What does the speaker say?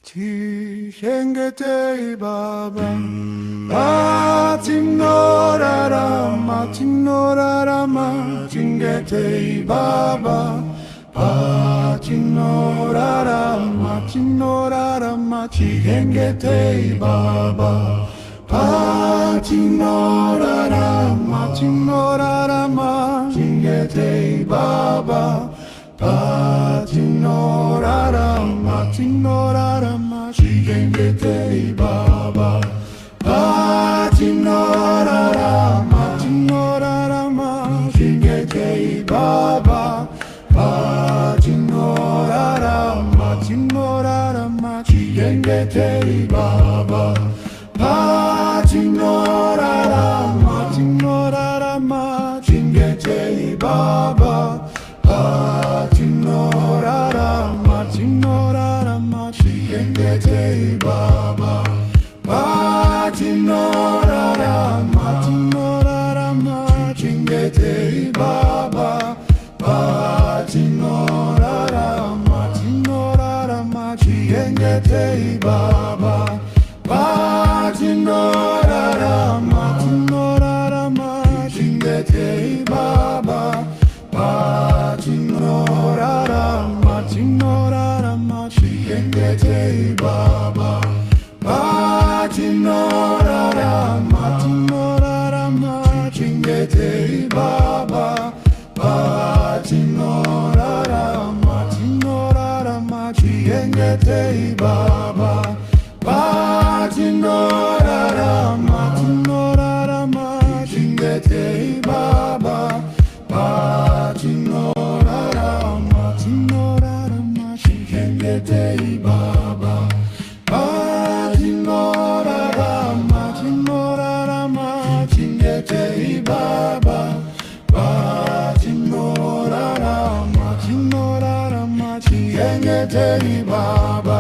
Chihengete baba Patimnorarama Timnorarama Chingete baba Patimnorarama Timnorarama Chihengete baba Patimnorarama Timnorarama Chingete baba Patimnorarama Timnorarama Chingete baba Patimnorarama Timnorarama Chingete baba Patimnorarama Timnorarama Chingete baba Patimnorarama Timnorarama Chingete baba Patimnorarama Timnorarama Chingete baba Patimnorarama Timnorarama Chingete baba Patimnorarama Timnorarama Chingete baba Patimnorarama Timnorarama Chingete baba Patimnorarama Timnorarama Chingete baba Patimnorarama Timnorarama Chingete baba Patimnorarama Timnorarama Chingete baba Patimnorarama Timnorarama Chingete baba Patimnorarama Timnorarama Chingete baba Patimnorarama Timnorarama Chingete baba Patimnorarama Timnorarama Chingete baba